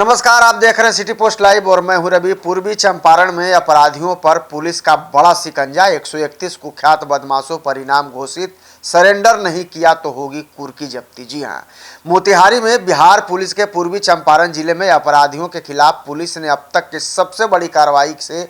नमस्कार, आप देख रहे हैं सिटी पोस्ट लाइव और मैं हूं रवि। पूर्वी चंपारण में अपराधियों पर पुलिस का बड़ा शिकंजा। 131 कुख्यात बदमाशों पर इनाम घोषित। सरेंडर नहीं किया तो होगी कुर्की जब्ती। जी हां, मोतिहारी में बिहार पुलिस के पूर्वी चंपारण जिले में अपराधियों के खिलाफ पुलिस ने अब तक की सबसे बड़ी कार्रवाई से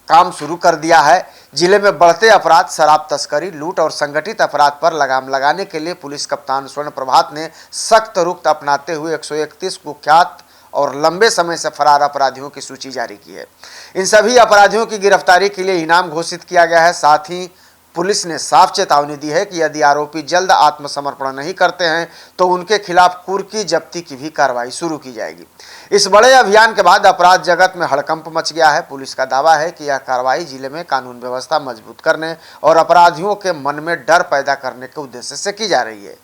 काम शुरू कर दिया है। जिले में बढ़ते अपराध, शराब तस्करी, लूट और संगठित अपराध पर लगाम लगाने के लिए पुलिस कप्तान स्वर्ण प्रभात ने सख्त रुख अपनाते हुए 131 कुख्यात और लंबे समय से फरार अपराधियों की सूची जारी की है। इन सभी अपराधियों की गिरफ्तारी के लिए इनाम घोषित किया गया है। साथ ही पुलिस ने साफ चेतावनी दी है कि यदि आरोपी जल्द आत्मसमर्पण नहीं करते हैं तो उनके खिलाफ कुर्की जब्ती की भी कार्रवाई शुरू की जाएगी। इस बड़े अभियान के बाद अपराध जगत में हड़कंप मच गया है। पुलिस का दावा है कि यह कार्रवाई जिले में कानून व्यवस्था मजबूत करने और अपराधियों के मन में डर पैदा करने के उद्देश्य से की जा रही है।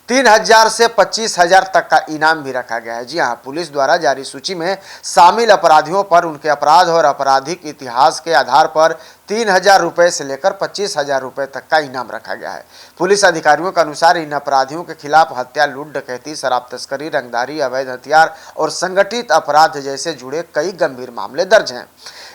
3000 से 25,000 तक का इनाम भी रखा गया है। जी हां, पुलिस द्वारा जारी सूची में शामिल अपराधियों पर उनके अपराध और आपराधिक इतिहास के आधार पर 3000 रुपये से लेकर 25,000 रुपये तक का इनाम रखा गया है। पुलिस अधिकारियों के अनुसार इन अपराधियों के खिलाफ हत्या, लूट, डकैती, शराब तस्करी, रंगदारी, अवैध हथियार और संगठित अपराध जैसे जुड़े कई गंभीर मामले दर्ज हैं।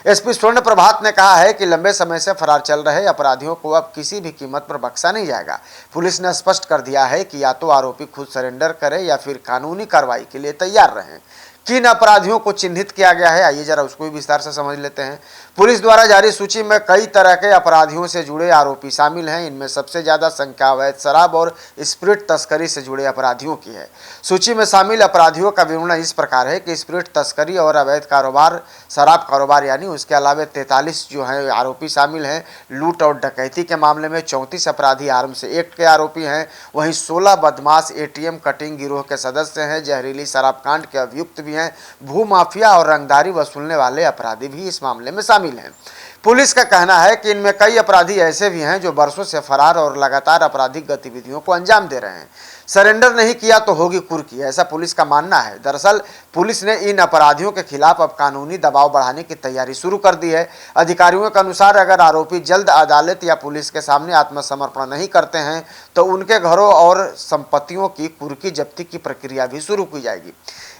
एसपी स्वर्ण प्रभात ने कहा है कि लंबे समय से फरार चल रहे अपराधियों को अब किसी भी कीमत पर बख्शा नहीं जाएगा। पुलिस ने स्पष्ट कर दिया है कि या तो आरोपी खुद सरेंडर करे या फिर कानूनी कार्रवाई के लिए तैयार रहें। किन अपराधियों को चिन्हित किया गया है, आइए जरा उसको भी विस्तार से समझ लेते हैं। पुलिस द्वारा जारी सूची में कई तरह के अपराधियों से जुड़े आरोपी शामिल हैं। इनमें सबसे ज्यादा संख्या अवैध शराब और स्प्रिट तस्करी से जुड़े अपराधियों की है। सूची में शामिल अपराधियों का विवरण इस प्रकार है कि स्प्रिट तस्करी और अवैध कारोबार, शराब कारोबार यानी उसके अलावा 43 जो है आरोपी शामिल हैं। लूट और डकैती के मामले में 34 अपराधी आर्म्स एक्ट के आरोपी हैं। वहीं 16 बदमाश एटीएम कटिंग गिरोह के सदस्य हैं। जहरीली शराब कांड के अभियुक्त भी हैं। भू माफिया और रंगदारी वसूलने वाले अपराधी भी इस मामले में शामिल हैं। पुलिस का कहना है कि इनमें कई अपराधी ऐसे भी हैं जो वर्षों से फरार और लगातार आपराधिक गतिविधियों को अंजाम दे रहे हैं। सरेंडर नहीं किया तो होगी कुर्की, ऐसा पुलिस का मानना है। दरअसल पुलिस ने इन अपराधियों के खिलाफ अब कानूनी दबाव बढ़ाने की तैयारी शुरू कर दी है। अधिकारियों के अनुसार अगर आरोपी जल्द अदालत या पुलिस के सामने आत्मसमर्पण नहीं करते हैं तो उनके घरों और संपत्तियों की कुर्की जब्ती की प्रक्रिया भी शुरू की जाएगी।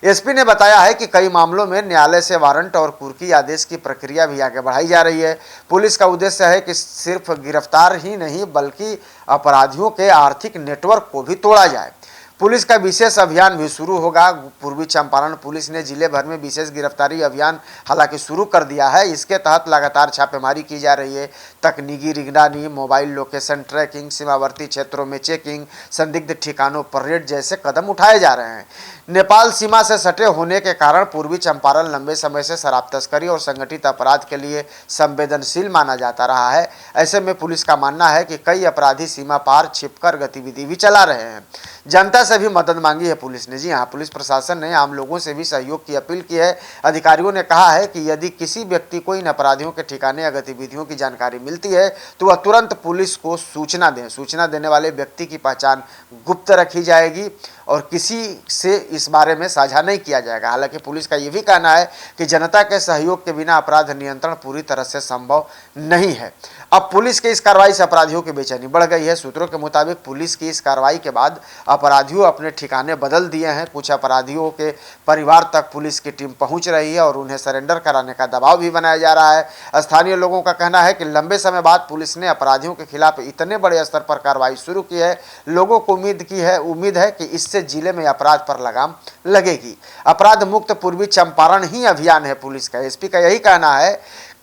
एसपी ने बताया है कि कई मामलों में न्यायालय से वारंट और कुर्की आदेश की प्रक्रिया भी आगे बढ़ाई जा रही है। पुलिस का उद्देश्य है कि सिर्फ गिरफ्तार ही नहीं बल्कि अपराधियों के आर्थिक नेटवर्क को भी तोड़ा जाए। पुलिस का विशेष अभियान भी शुरू होगा। पूर्वी चंपारण पुलिस ने जिले भर में विशेष गिरफ्तारी अभियान हालांकि शुरू कर दिया है। इसके तहत लगातार छापेमारी की जा रही है। तकनीकी निगरानी, मोबाइल लोकेशन ट्रैकिंग, सीमावर्ती क्षेत्रों में चेकिंग, संदिग्ध ठिकानों पर रेड जैसे कदम उठाए जा रहे हैं। नेपाल सीमा से सटे होने के कारण पूर्वी चंपारण लंबे समय से शराब तस्करी और संगठित अपराध के लिए संवेदनशील माना जाता रहा है। ऐसे में पुलिस का मानना है कि कई अपराधी सीमा पार छिपकर गतिविधि भी चला रहे हैं। जनता से भी मदद मांगी है पुलिस ने। जी हां, पुलिस प्रशासन ने आम लोगों से भी सहयोग की अपील की है। अधिकारियों ने कहा है कि यदि किसी व्यक्ति को इन अपराधियों के ठिकाने या गतिविधियों की जानकारी मिलती है तो वह तुरंत पुलिस को सूचना दें। सूचना देने वाले व्यक्ति की पहचान गुप्त रखी जाएगी और किसी से इस बारे में साझा नहीं किया जाएगा। हालांकि पुलिस का यह भी कहना है कि जनता के सहयोग के बिना अपराध नियंत्रण पूरी तरह से संभव नहीं है। अब पुलिस की इस कार्रवाई से अपराधियों की बेचैनी बढ़ गई है। सूत्रों के मुताबिक पुलिस की इस कार्रवाई के बाद अपराधियों अपने ठिकाने बदल दिए हैं। कुछ अपराधियों के परिवार तक पुलिस की टीम पहुंच रही है और उन्हें सरेंडर कराने का दबाव भी बनाया जा रहा है। स्थानीय लोगों का कहना है कि लंबे समय बाद पुलिस ने अपराधियों के खिलाफ इतने बड़े स्तर पर कार्रवाई शुरू की है। लोगों को उम्मीद है कि इससे जिले में अपराध पर लगाम लगेगी। अपराध मुक्त पूर्वी चंपारण ही अभियान है पुलिस का। एसपी का यही कहना है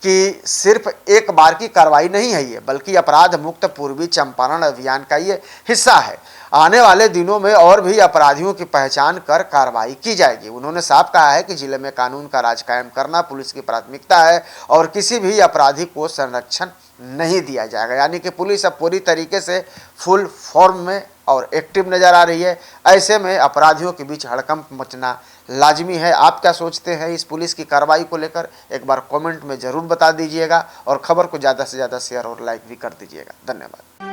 कि सिर्फ एक बार की कार्रवाई नहीं है ये, बल्कि अपराध मुक्त पूर्वी चंपारण अभियान का ये हिस्सा है। आने वाले दिनों में और भी अपराधियों की पहचान कर कार्रवाई की जाएगी। उन्होंने साफ कहा है कि जिले में कानून का राज कायम करना पुलिस की प्राथमिकता है और किसी भी अपराधी को संरक्षण नहीं दिया जाएगा। यानी कि पुलिस अब पूरी तरीके से फुल फॉर्म में और एक्टिव नजर आ रही है। ऐसे में अपराधियों के बीच हड़कंप मचना लाजमी है। आप क्या सोचते हैं इस पुलिस की कार्रवाई को लेकर, एक बार कमेंट में जरूर बता दीजिएगा और खबर को ज़्यादा से ज़्यादा शेयर और लाइक भी कर दीजिएगा। धन्यवाद।